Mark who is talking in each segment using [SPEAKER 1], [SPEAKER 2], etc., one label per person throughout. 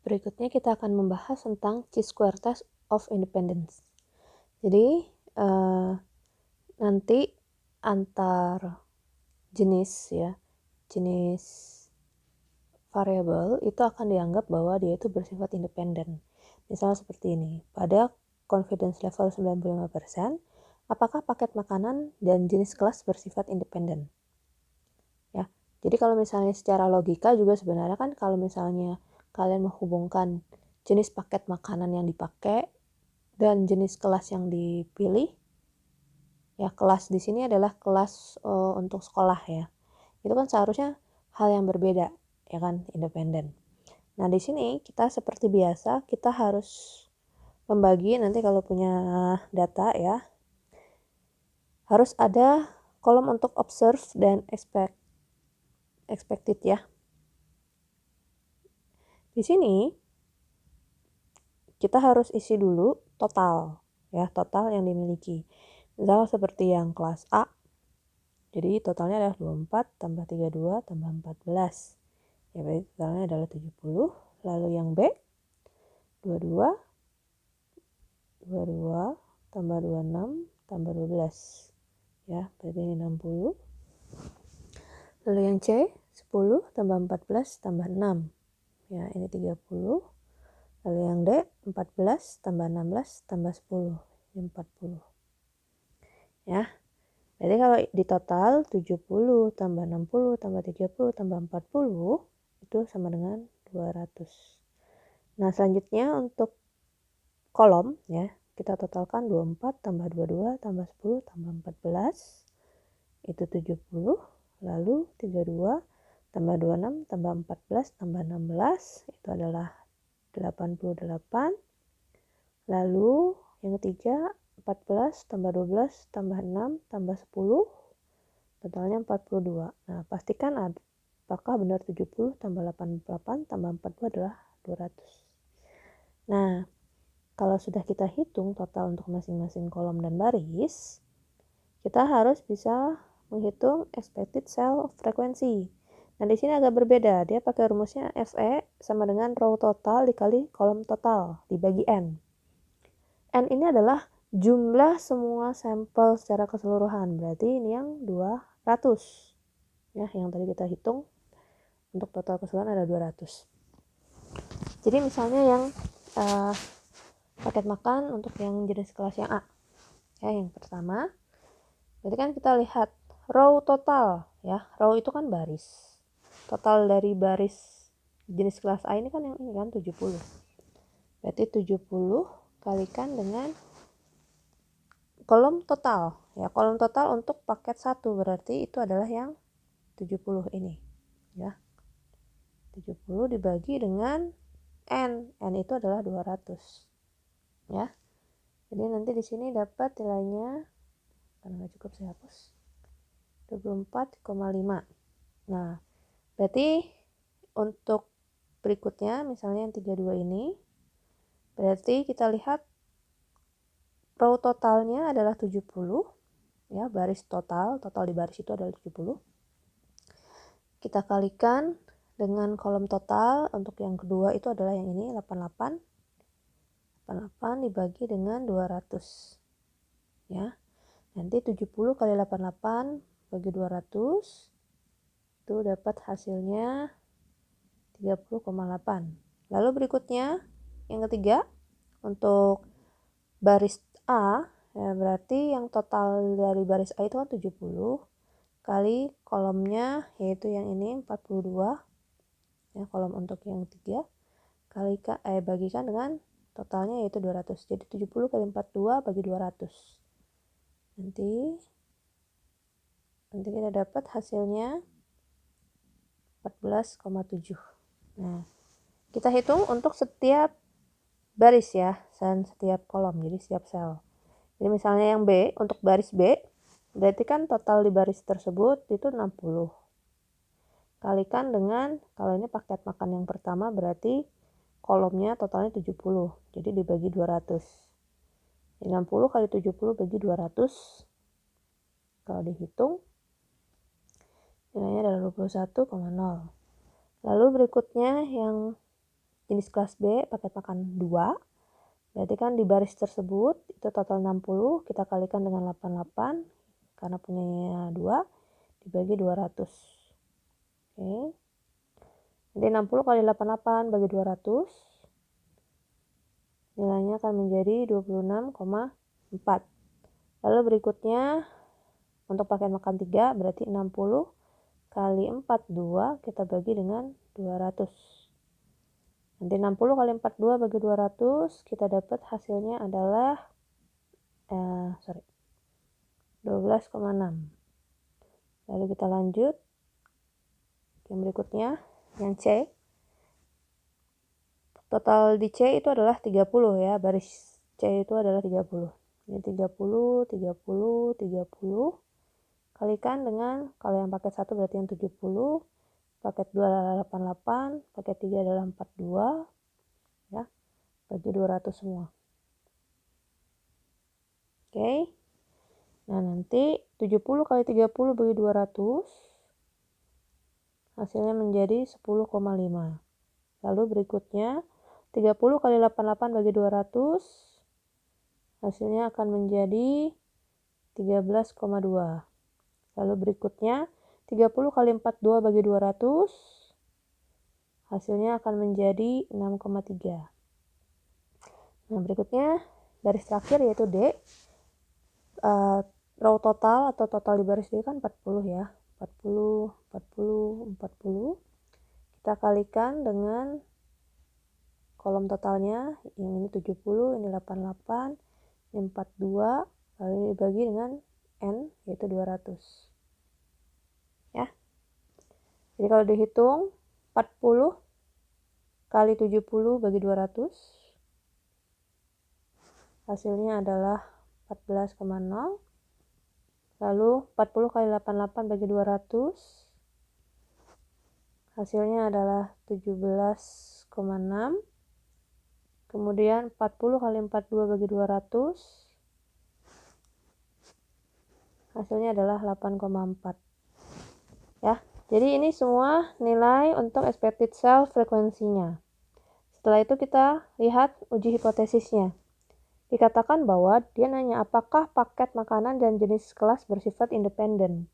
[SPEAKER 1] Berikutnya kita akan membahas tentang chi-square test of independence. Jadi nanti antar jenis variabel itu akan dianggap bahwa dia itu bersifat independen. Misalnya seperti ini, pada confidence level 95%, apakah paket makanan dan jenis kelas bersifat independen? Ya, jadi kalau misalnya secara logika juga sebenarnya kan kalau misalnya kalian menghubungkan jenis paket makanan yang dipakai dan jenis kelas yang dipilih, ya kelas di sini adalah kelas untuk sekolah ya. Itu kan seharusnya hal yang berbeda, ya kan, independen. Nah, di sini kita seperti biasa, kita harus membagi nanti kalau punya data ya, harus ada kolom untuk observe dan expected ya. Di sini kita harus isi dulu total ya, total yang dimiliki. Misal seperti yang kelas A, jadi totalnya adalah 24 tambah 32 tambah 14. Ya, berarti totalnya adalah 70. Lalu yang B, 22 tambah 26 tambah 12. Ya, berarti ini 60. Lalu yang C, 10 tambah 14 tambah 6. Ya, ini 30. Lalu yang D, 14 tambah 16 tambah 10. Ini 40. Ya, jadi kalau di total 70 tambah 60 tambah 30 tambah 40 itu sama dengan 200. Nah, selanjutnya untuk kolom ya, kita totalkan 24 tambah 22 tambah 10 tambah 14 itu 70. Lalu 32 tambah 26 tambah 14 tambah 16 itu adalah 88. Lalu yang ketiga 14 tambah 12 tambah 6 tambah 10 totalnya 42. Nah, pastikan apakah benar 70 tambah 88 tambah 42 adalah 200. Nah, kalau sudah kita hitung total untuk masing-masing kolom dan baris, kita harus bisa menghitung expected cell frequency. Nah, di sini agak berbeda. Dia pakai rumusnya FE sama dengan row total dikali kolom total dibagi N. N ini adalah jumlah semua sampel secara keseluruhan. Berarti ini yang 200. Ya, yang tadi kita hitung untuk total keseluruhan ada 200. Jadi misalnya yang paket makan untuk yang jenis kelas yang A. Ya, yang pertama. Berarti kan kita lihat row total ya. Row itu kan baris. Total dari baris jenis kelas A ini kan yang ini kan 70. Berarti 70 kalikan dengan kolom total. Ya, kolom total untuk paket 1 berarti itu adalah yang 70 ini. Ya. 70 dibagi dengan N. N itu adalah 200. Ya. Jadi nanti di sini dapat nilainya, karena nggak cukup saya hapus, 24,5. Nah, berarti untuk berikutnya misalnya yang 32 ini, berarti kita lihat row totalnya adalah 70. Ya, baris total di baris itu adalah 70. Kita kalikan dengan kolom total untuk yang kedua itu adalah yang ini 88. 88 dibagi dengan 200. Ya. Nanti 70 kali 88 bagi 200 itu dapat hasilnya 30,8. Lalu berikutnya yang ketiga untuk baris A ya, berarti yang total dari baris A itu kan 70 kali kolomnya yaitu yang ini 42 ya, kolom untuk yang ketiga bagikan dengan totalnya yaitu 200. Jadi 70 kali 42 bagi 200. Nanti kita dapat hasilnya 14,7. Nah, kita hitung untuk setiap baris ya dan setiap kolom, jadi setiap sel. Jadi misalnya yang B, untuk baris B berarti kan total di baris tersebut itu 60. Kalikan dengan, kalau ini paket makan yang pertama berarti kolomnya totalnya 70. Jadi dibagi 200. 60 kali 70 bagi 200. Kalau dihitung nilainya adalah 21,0. Lalu berikutnya yang jenis kelas B paket makan 2. Berarti kan di baris tersebut itu total 60, kita kalikan dengan 88 karena punyanya 2 dibagi 200. Oke. Jadi 60 kali 88 bagi 200 nilainya akan menjadi 26,4. Lalu berikutnya untuk paket makan 3 berarti 60 kali 42 kita bagi dengan 200. Nanti 60 kali 42 bagi 200 kita dapat hasilnya adalah 12,6. Lalu kita lanjut yang berikutnya, yang C. Total di C itu adalah 30 ya, baris C itu adalah 30. Ini 30, 30, 30. Kalikan dengan, kalau yang paket 1 berarti yang 70, paket 2 adalah 88, paket 3 adalah 42, ya, bagi 200 semua. Oke. Nah, nanti 70 kali 30 bagi 200, hasilnya menjadi 10,5. Lalu berikutnya, 30 kali 88 bagi 200, hasilnya akan menjadi 13,2. Lalu berikutnya, 30 kali 42 bagi 200, hasilnya akan menjadi 6,3. Nah, berikutnya, baris terakhir yaitu D. Row total atau total di baris D kan 40 ya. 40, 40, 40. Kita kalikan dengan kolom totalnya, yang ini 70, ini 88, ini 42, lalu ini dibagi dengan N, yaitu 200. Ya. Jadi kalau dihitung, 40 kali 70 bagi 200, hasilnya adalah 14,0. Lalu 40 kali 88 bagi 200, hasilnya adalah 17,6. Kemudian 40 kali 42 bagi 200, hasilnya adalah 8,4. Ya, jadi ini semua nilai untuk expected cell frekuensinya. Setelah itu kita lihat uji hipotesisnya. Dikatakan bahwa dia nanya apakah paket makanan dan jenis kelas bersifat independen.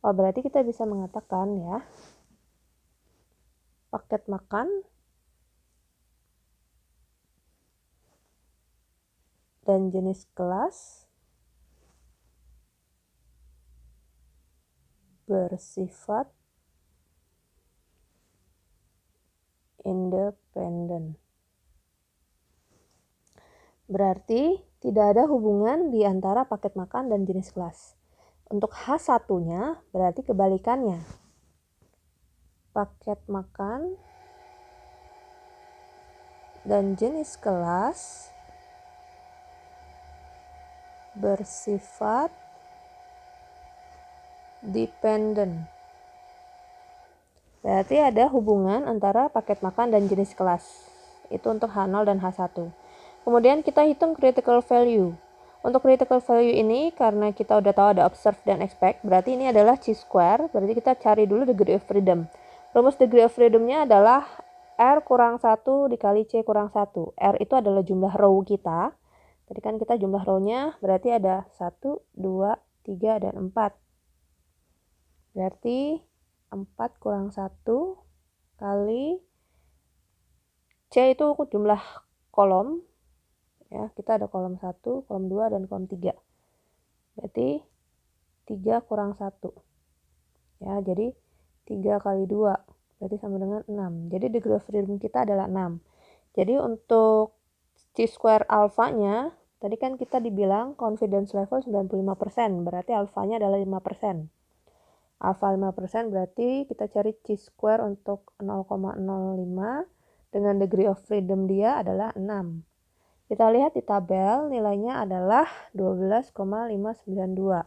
[SPEAKER 1] Oh, berarti kita bisa mengatakan ya, paket makan dan jenis kelas bersifat independen. Berarti tidak ada hubungan di antara paket makan dan jenis kelas. Untuk H1-nya berarti kebalikannya. Paket makan dan jenis kelas bersifat dependen. Berarti ada hubungan antara paket makan dan jenis kelas. Itu untuk H0 dan H1. Kemudian kita hitung critical value. Untuk critical value ini, karena kita udah tahu ada observe dan expect, berarti ini adalah chi-square, berarti kita cari dulu degree of freedom. Rumus degree of freedom-nya adalah R kurang 1 dikali C kurang 1. R itu adalah jumlah row kita. Tadi kan kita jumlah row-nya berarti ada 1, 2, 3, dan 4. Berarti 4 kurang 1 kali C itu jumlah kolom. Ya, kita ada kolom 1, kolom 2, dan kolom 3. Berarti 3 kurang 1. Ya, jadi 3 kali 2. Berarti sama dengan 6. Jadi degree of freedom kita adalah 6. Jadi untuk chi-square alfanya, tadi kan kita dibilang confidence level 95%. Berarti alfanya adalah 5%. Alfa 5% berarti kita cari chi-square untuk 0,05. Dengan degree of freedom dia adalah 6. Kita lihat di tabel, nilainya adalah 12,592.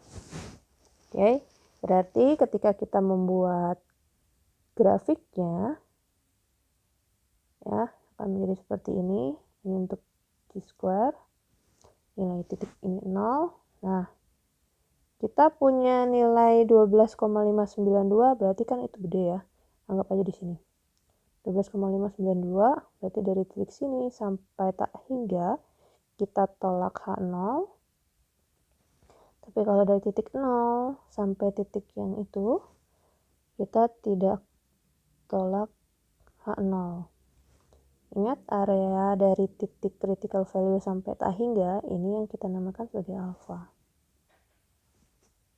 [SPEAKER 1] Oke, berarti ketika kita membuat grafiknya, ya, akan menjadi seperti ini. Ini untuk chi-square, nilai titik ini 0. Nah, kita punya nilai 12,592, berarti kan itu gede ya. Anggap aja di sini. 12,592, berarti dari titik sini sampai tak hingga kita tolak H0. Tapi kalau dari titik 0 sampai titik yang itu, kita tidak tolak H0. Ingat, area dari titik critical value sampai tak hingga, ini yang kita namakan sebagai alfa.